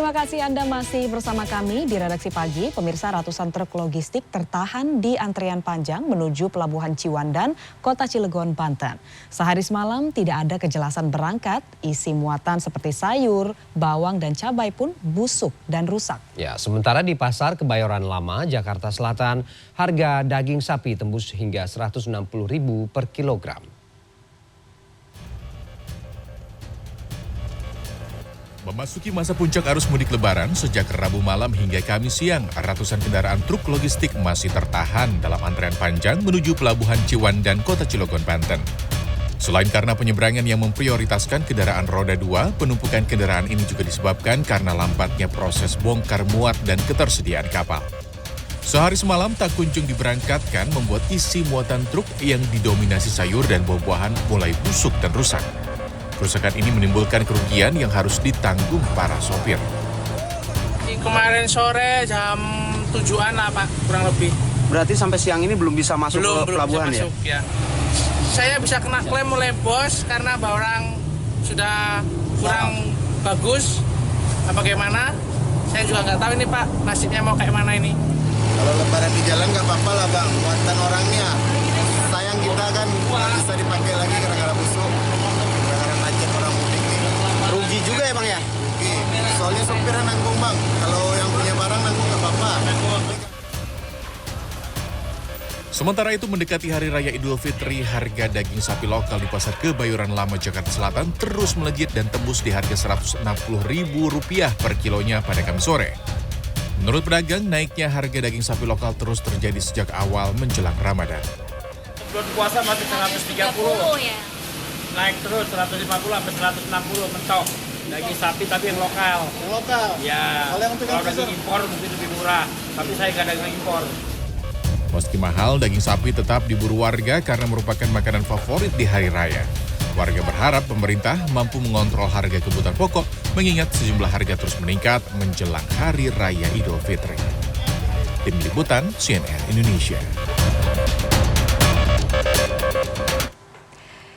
Terima kasih Anda masih bersama kami di Redaksi Pagi. Pemirsa, ratusan truk logistik tertahan di antrean panjang menuju Pelabuhan Ciwandan, Kota Cilegon, Banten. Sehari semalam tidak ada kejelasan berangkat, isi muatan seperti sayur, bawang dan cabai pun busuk dan rusak. Ya, sementara di Pasar Kebayoran Lama, Jakarta Selatan, harga daging sapi tembus hingga Rp160.000 per kilogram. Memasuki masa puncak arus mudik lebaran, sejak Rabu malam hingga Kamis siang, ratusan kendaraan truk logistik masih tertahan dalam antrean panjang menuju Pelabuhan Ciwandan, Kota Cilegon, Banten. Selain karena penyeberangan yang memprioritaskan kendaraan roda 2, penumpukan kendaraan ini juga disebabkan karena lambatnya proses bongkar muat dan ketersediaan kapal. Sehari semalam tak kunjung diberangkatkan membuat isi muatan truk yang didominasi sayur dan buah-buahan mulai busuk dan rusak. Kerusakan ini menimbulkan kerugian yang harus ditanggung para sopir. Kemarin sore jam 7-an lah Pak, kurang lebih. Berarti sampai siang ini belum bisa masuk ke pelabuhan bisa masuk, ya? Saya bisa kena klaim oleh bos karena barang sudah kurang bagus. Bagaimana? Saya juga nggak tahu ini Pak, nasibnya mau kayak mana ini. Kalau lebaran di jalan nggak apa-apa lah Bang, muatan orangnya. Sayang kita kan bisa dipakai lagi gara-gara busuk. Rugi juga ya Bang ya? Rugi. Soalnya sopirnya nanggung Bang. Kalau yang punya barang nanggung nggak apa-apa. Sementara itu mendekati Hari Raya Idul Fitri, harga daging sapi lokal di Pasar Kebayoran Lama, Jakarta Selatan terus melejit dan tembus di harga Rp160.000 per kilonya pada Kamis sore. Menurut pedagang, naiknya harga daging sapi lokal terus terjadi sejak awal menjelang Ramadan. Sebelum puasa masih 130 ya. Naik terus 150 sampai 160 mentok. Daging sapi tapi yang lokal. Yang lokal? Ya. Kalau daging impor mungkin lebih murah. Tapi saya nggak daging impor. Meski mahal, daging sapi tetap diburu warga karena merupakan makanan favorit di Hari Raya. Warga berharap pemerintah mampu mengontrol harga kebutuhan pokok, mengingat sejumlah harga terus meningkat menjelang Hari Raya Idul Fitri. Tim Liputan CNN Indonesia.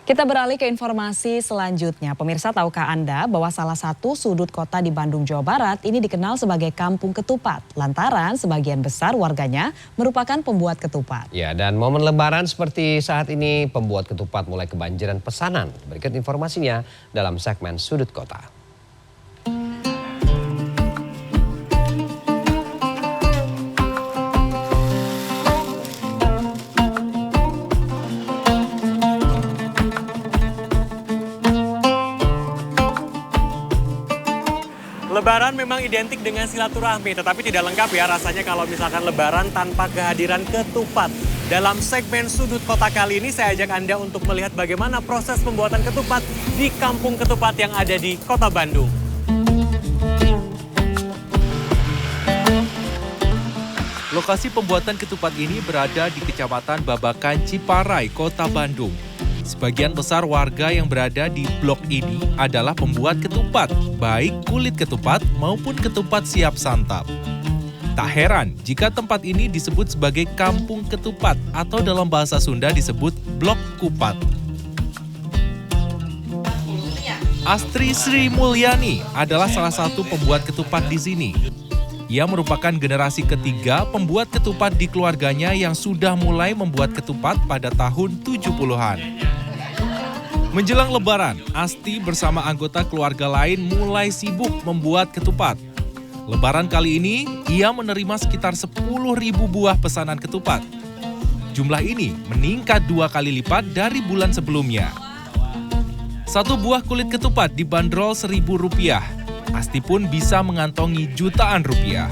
Kita beralih ke informasi selanjutnya. Pemirsa, tahukah Anda bahwa salah satu sudut kota di Bandung, Jawa Barat ini dikenal sebagai Kampung Ketupat. Lantaran sebagian besar warganya merupakan pembuat ketupat. Ya, dan momen lebaran seperti saat ini, pembuat ketupat mulai kebanjiran pesanan. Berikut informasinya dalam segmen Sudut Kota. Lebaran memang identik dengan silaturahmi, tetapi tidak lengkap ya rasanya kalau misalkan lebaran tanpa kehadiran ketupat. Dalam segmen Sudut Kota kali ini saya ajak Anda untuk melihat bagaimana proses pembuatan ketupat di Kampung Ketupat yang ada di Kota Bandung. Lokasi pembuatan ketupat ini berada di Kecamatan Babakan, Ciparai, Kota Bandung. Sebagian besar warga yang berada di blok ini adalah pembuat ketupat, baik kulit ketupat maupun ketupat siap santap. Tak heran jika tempat ini disebut sebagai Kampung Ketupat atau dalam bahasa Sunda disebut Blok Kupat. Astri Sri Mulyani adalah salah satu pembuat ketupat di sini. Ia merupakan generasi ketiga pembuat ketupat di keluarganya yang sudah mulai membuat ketupat pada tahun 70-an. Menjelang Lebaran, Asti bersama anggota keluarga lain mulai sibuk membuat ketupat. Lebaran kali ini, ia menerima sekitar 10.000 buah pesanan ketupat. Jumlah ini meningkat 2 kali lipat dari bulan sebelumnya. Satu buah kulit ketupat dibanderol Rp1.000. Asti pun bisa mengantongi jutaan rupiah.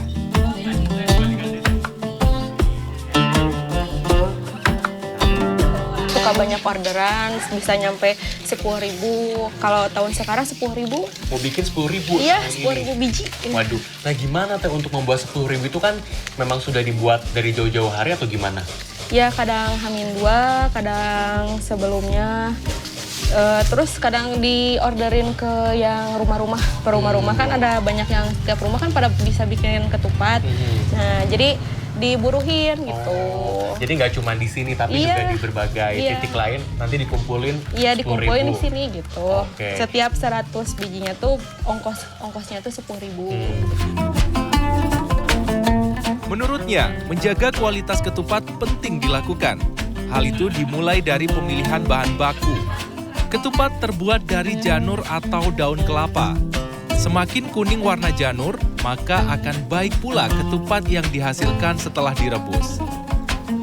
Banyak orderan, bisa nyampe 10.000. Kalau tahun sekarang 10.000. Mau bikin 10.000? Iya, 10.000 biji. Waduh, nah gimana Teh untuk membuat 10.000 itu kan memang sudah dibuat dari jauh-jauh hari atau gimana? Ya kadang H-2, kadang sebelumnya. Terus kadang diorderin ke yang rumah-rumah. Per rumah-rumah kan ada banyak yang setiap rumah kan pada bisa bikin ketupat. Nah jadi diburuhin gitu. Jadi nggak cuma di sini tapi juga di berbagai titik lain nanti dikumpulin. Iya, dikumpulin 10.000. di sini gitu. Oke. Setiap 100 bijinya tuh ongkosnya tuh 10.000. Menurutnya, menjaga kualitas ketupat penting dilakukan. Hal itu dimulai dari pemilihan bahan baku. Ketupat terbuat dari janur atau daun kelapa. Semakin kuning warna janur, maka akan baik pula ketupat yang dihasilkan setelah direbus.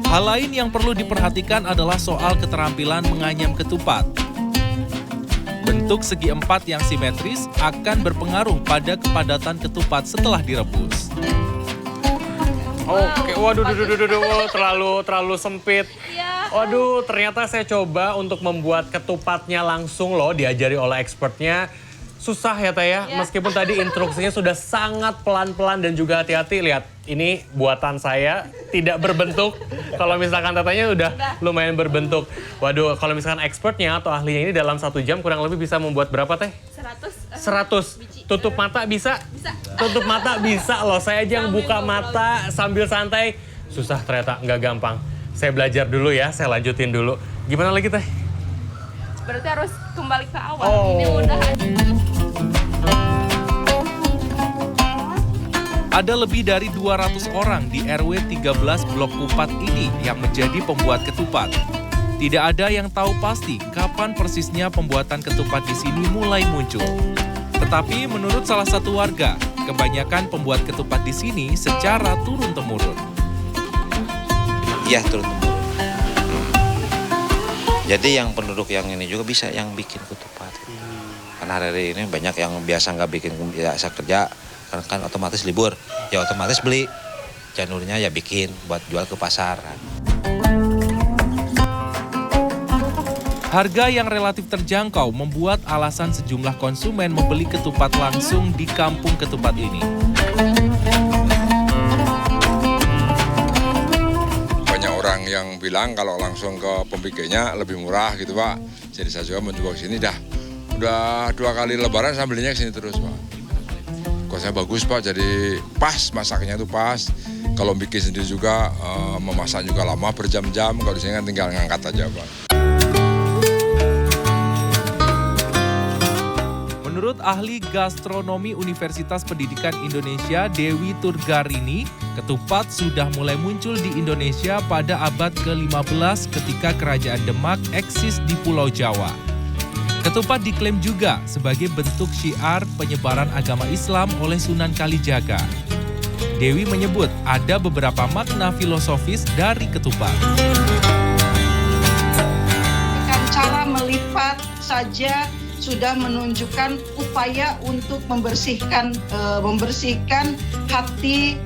Hal lain yang perlu diperhatikan adalah soal keterampilan menganyam ketupat. Bentuk segi empat yang simetris akan berpengaruh pada kepadatan ketupat setelah direbus. Oke, waduh, terlalu sempit. Waduh, ternyata saya coba untuk membuat ketupatnya langsung loh, diajari oleh expertnya. Susah ya Teh ya, meskipun tadi instruksinya sudah sangat pelan-pelan dan juga hati-hati. Lihat, ini buatan saya tidak berbentuk. Kalau misalkan Tetehnya udah lumayan berbentuk. Waduh, kalau misalkan expertnya atau ahlinya ini dalam 1 jam kurang lebih bisa membuat berapa Teh? 100. Tutup mata bisa? Tutup mata bisa loh. Saya aja yang buka mata sambil santai. Susah ternyata, nggak gampang. Saya belajar dulu ya, saya lanjutin dulu. Gimana lagi Teh? Berarti harus kembali ke awal. Ini udah Ada lebih dari 200 orang di RW 13 Blok 4 ini yang menjadi pembuat ketupat. Tidak ada yang tahu pasti kapan persisnya pembuatan ketupat di sini mulai muncul. Tetapi menurut salah satu warga, kebanyakan pembuat ketupat di sini secara turun-temurun. Iya, turun-temurun. Jadi yang penduduk yang ini juga bisa yang bikin ketupat. Karena hari ini banyak yang biasa nggak bikin, biasa kerja, karena kan otomatis libur, ya otomatis beli janurnya ya bikin buat jual ke pasaran. Harga yang relatif terjangkau membuat alasan sejumlah konsumen membeli ketupat langsung di kampung ketupat ini. Banyak orang yang bilang kalau langsung ke pembikinnya lebih murah gitu Pak. Jadi saya juga mencoba ke sini udah 2 kali lebaran saya belinya ke sini terus Pak. Kualitasnya bagus Pak, jadi pas masaknya itu pas. Kalau bikin sendiri juga memasak juga lama berjam-jam, kalau di sini kan tinggal ngangkat aja Pak. Menurut ahli gastronomi Universitas Pendidikan Indonesia Dewi Turgarini, ketupat sudah mulai muncul di Indonesia pada abad ke-15 ketika Kerajaan Demak eksis di Pulau Jawa. Ketupat diklaim juga sebagai bentuk syiar penyebaran agama Islam oleh Sunan Kalijaga. Dewi menyebut ada beberapa makna filosofis dari ketupat. Cara melipat saja sudah menunjukkan upaya untuk membersihkan hati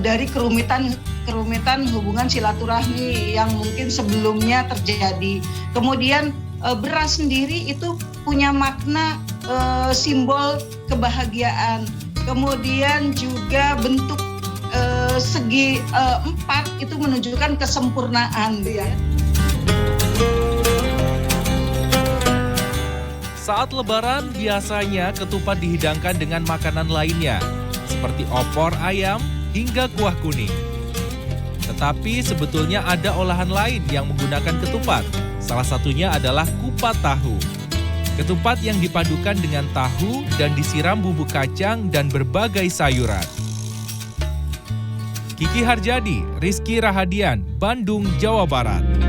dari kerumitan hubungan silaturahmi yang mungkin sebelumnya terjadi. Kemudian beras sendiri itu punya makna simbol kebahagiaan. Kemudian juga bentuk segi 4 itu menunjukkan kesempurnaan. Ya. Saat Lebaran, biasanya ketupat dihidangkan dengan makanan lainnya, seperti opor ayam hingga kuah kuning. Tetapi sebetulnya ada olahan lain yang menggunakan ketupat. Salah satunya adalah kupat tahu. Ketupat yang dipadukan dengan tahu dan disiram bumbu kacang dan berbagai sayuran. Kiki Harjadi, Rizky Rahadian, Bandung, Jawa Barat.